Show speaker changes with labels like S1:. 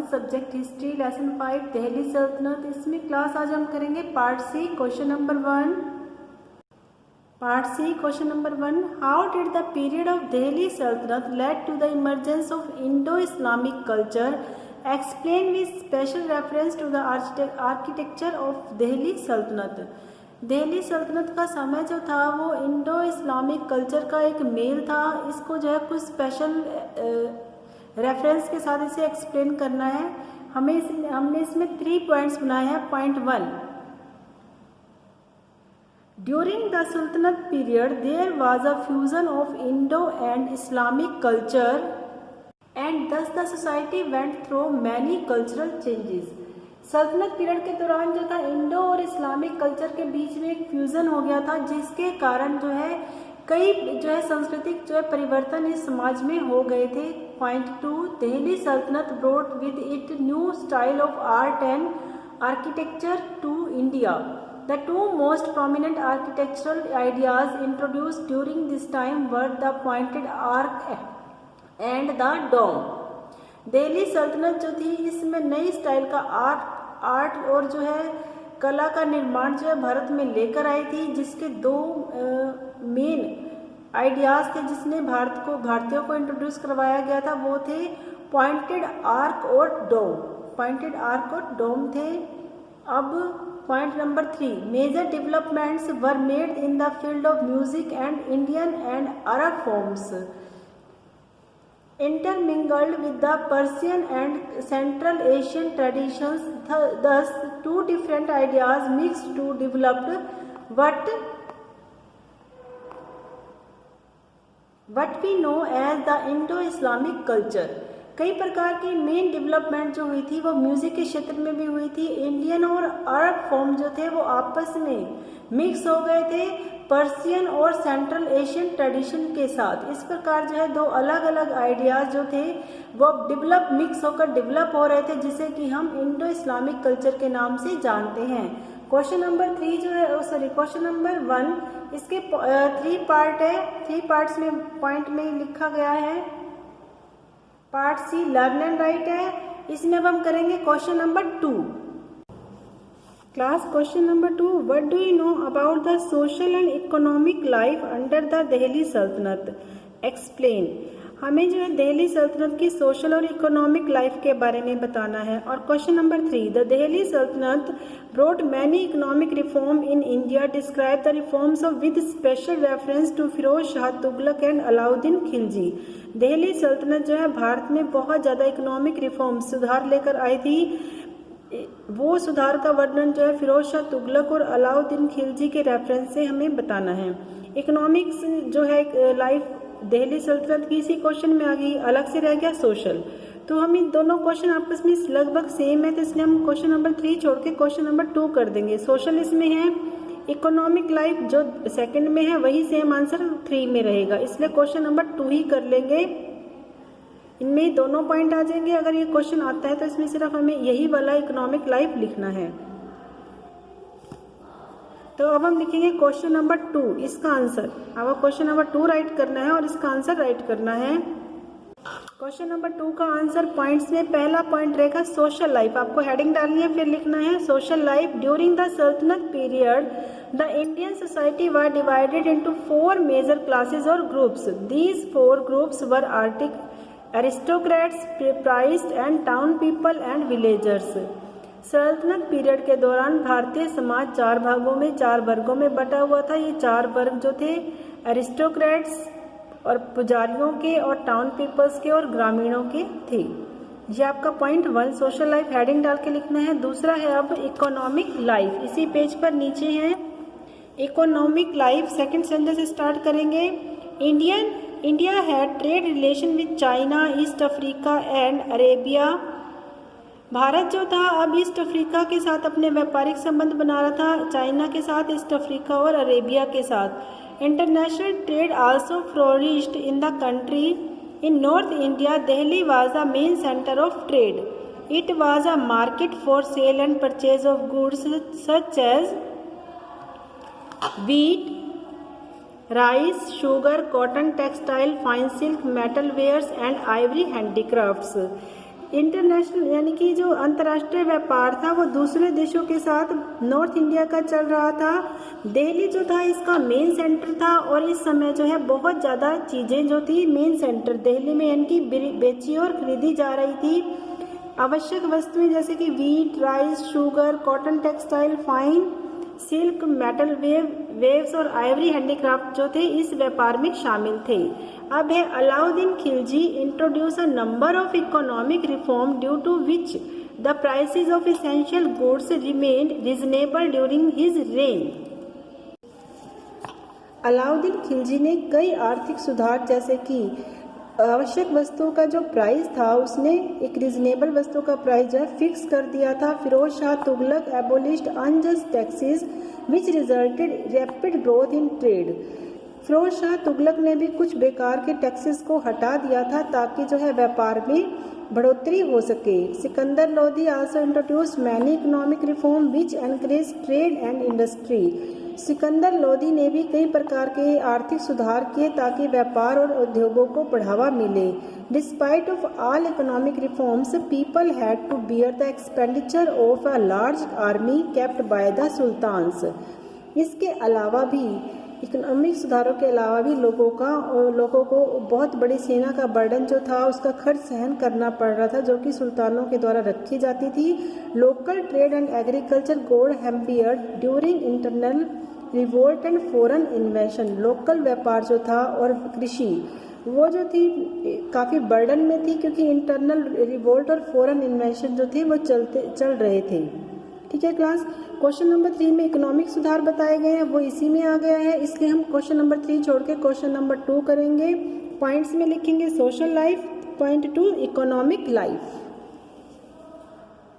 S1: Subject history, lesson 5 Delhi सल्तनत। इसमें class आज हम करेंगे part C, question number 1। Part C, question number 1, how did the period of Delhi sultanate led to the emergence of Indo Islamic culture, explain with special reference to the architecture of Delhi sultanate. Delhi सल्तनत का समय जो था वो Indo Islamic culture का एक mail था। इसको जो है कुछ स्पेशल रेफरेंस के साथ इसे एक्सप्लेन करना है। हमने इसमें 3 पॉइंट्स बनाए हैं। Point 1, during the sultanate period there was a fusion of Indo and Islamic culture and thus the society went through many cultural changes. सल्तनत पीरियड के दौरान जो था इंडो और इस्लामिक कल्चर के बीच में एक फ्यूजन हो गया था, जिसके कारण जो है कई जो है सांस्कृतिक जो है परिवर्तन इस समाज में हो गए थे। Point 2, Delhi sultanate brought with it new style of art and architecture to India. The two most prominent architectural ideas introduced during this time were the pointed arc and the dome. Delhi सल्तनत जो थी इसमें नई स्टाइल का art और जो है कला का निर्माण जो है भारत में लेकर आई थी, जिसके 2 मेन आइडियाज थे जिसने भारतीयों को इंट्रोड्यूस करवाया गया था। वो थे पॉइंटेड आर्क और डोम। पॉइंटेड आर्क और डोम थे। अब point number 3, major developments were made in the field of music and Indian and Arab forms intermingled with the Persian and Central Asian traditions. Thus, 2 different ideas mixed to develop what we know as the Indo-Islamic culture. कई प्रकार की main development जो हुई थी वो music के क्षेत्र में भी हुई थी। इंडियन और अरब फॉर्म जो थे वो आपस में मिक्स हो गए थे पर्शियन और सेंट्रल एशियन ट्रेडिशन के साथ। इस प्रकार जो है 2 अलग अलग आइडियाज जो थे वो मिक्स होकर डेवलप हो रहे थे, जिसे कि हम इंडो इस्लामिक कल्चर के नाम से जानते हैं। क्वेश्चन नंबर 3 जो है क्वेश्चन नंबर 1, इसके 3 पार्ट है। 3 पार्ट्स में पॉइंट में लिखा गया है। Part C learn and write है। इसमें अब हम करेंगे question number 2। Class question number 2, what do you know about the social and economic life under the Delhi sultanate, explain. हमें जो है दिल्ली सल्तनत की सोशल और इकोनॉमिक लाइफ के बारे में बताना है। और question number 3, the Delhi sultanate brought many economic reform in India, describe the reforms of with special reference to Firoz Shah Tughlaq and Alauddin Khilji. Delhi सल्तनत जो है भारत में बहुत ज़्यादा इकोनॉमिक रिफॉर्म सुधार लेकर आई थी। वो सुधार का वर्णन जो है फिरोज शाह तुगलक और अलाउद्दीन खिलजी के रेफरेंस से हमें बताना है। इकोनॉमिक्स जो है लाइफ दिल्ली सल्तनत की इसी क्वेश्चन में आ गई, अलग से रह गया सोशल। तो हम इन दोनों क्वेश्चन आपस में लगभग सेम है, तो इसलिए हम क्वेश्चन नंबर 3 छोड़ के क्वेश्चन नंबर 2 कर देंगे। सोशल इसमें है, इकोनॉमिक लाइफ जो सेकंड में है वही सेम आंसर 3 में रहेगा, इसलिए क्वेश्चन नंबर 2 ही कर लेंगे। इनमें दोनों पॉइंट आ जाएंगे। अगर ये क्वेश्चन आता है तो इसमें सिर्फ हमें यही वाला इकोनॉमिक लाइफ लिखना है। तो अब हम लिखेंगे क्वेश्चन नंबर 2, इसका आंसर। अब क्वेश्चन नंबर 2 राइट करना है और इसका आंसर राइट करना है। क्वेश्चन नंबर 2 का आंसर पॉइंट्स में पहला पॉइंट रहेगा सोशल लाइफ। आपको हेडिंग डालनी है, फिर लिखना है social life. During the sultanate period the Indian society were divided into 4 major classes और groups. These 4 groups were aristocrats, priest and town people and villagers. सल्तनत पीरियड के दौरान भारतीय समाज 4 भागों में 4 वर्गों में बटा हुआ था। ये 4 वर्ग जो थे एरिस्टोक्रेट्स और पुजारियों के और टाउन पीपल्स के और ग्रामीणों के थे। ये आपका पॉइंट 1 सोशल लाइफ हेडिंग डाल के लिखना है। दूसरा है अब इकोनॉमिक लाइफ, इसी पेज पर नीचे है इकोनॉमिक लाइफ। सेकंड सेंटेंस से स्टार्ट करेंगे। India had trade relation with China, east Africa and Arabia. Bharat जो था अब ईस्ट अफ्रीका के साथ अपने व्यापारिक संबंध बना रहा था, चाइना के साथ, ईस्ट अफ्रीका और अरेबिया के साथ। International trade also flourished in the country. In north India Delhi was the main centre of trade. It was a market for sale and purchase of goods such as wheat, rice, sugar, cotton, textile, fine silk, metal wares and ivory handicrafts. International यानी कि जो अंतर्राष्ट्रीय व्यापार था वो दूसरे देशों के साथ नॉर्थ इंडिया का चल रहा था। दिल्ली जो था इसका मेन सेंटर था और इस समय जो है बहुत ज़्यादा चीज़ें जो थी मेन सेंटर दिल्ली में यानी कि बेची और खरीदी जा रही थी। आवश्यक वस्तुएं जैसे कि wheat, rice, sugar, cotton, textile, fine silk, metal wares और आइवरी हैंडीक्राफ्ट जो थे इस व्यापार में शामिल थे। अब है Alauddin Khilji introduce a number of economic reform due to which the prices of essential goods remained reasonable during his reign. Alauddin Khilji ने कई आर्थिक सुधार जैसे कि आवश्यक वस्तुओं का जो प्राइस था उसने एक रीजनेबल वस्तुओं का प्राइस जो है फिक्स कर दिया था। Firoz Shah Tughlaq abolished unjust taxes which resulted rapid growth in trade. Firoz Shah Tughlaq ने भी कुछ बेकार के टैक्सेस को हटा दिया था ताकि जो है व्यापार में बढ़ोतरी हो सके। Sikandar Lodhi also introduce many economic reform which encourage trade and industry. Sikandar Lodhi ने भी कई प्रकार के आर्थिक सुधार किए ताकि व्यापार और उद्योगों को बढ़ावा मिले। Despite of all economic reforms people had to bear the expenditure of a large army kept by the sultans. इसके अलावा भी इकोनॉमिक सुधारों के अलावा भी लोगों को बहुत बड़ी सेना का बर्डन जो था उसका खर्च सहन करना पड़ रहा था जो कि सुल्तानों के द्वारा रखी जाती थी। Local trade and agriculture got hampered during internal revolt and foreign invasion. Local व्यापार जो था और कृषि वो जो थी काफ़ी बर्डन में थी क्योंकि इंटरनल रिवोल्ट और फॉरेन इन्वेशन जो थे वो चल रहे थे। ठीक है क्लास, क्वेश्चन नंबर 3 में इकोनॉमिक सुधार बताए गए हैं वो इसी में आ गया है, इसलिए हम क्वेश्चन नंबर 3 छोड़ के क्वेश्चन नंबर 2 करेंगे। पॉइंट्स में लिखेंगे social life, point 2 economic life.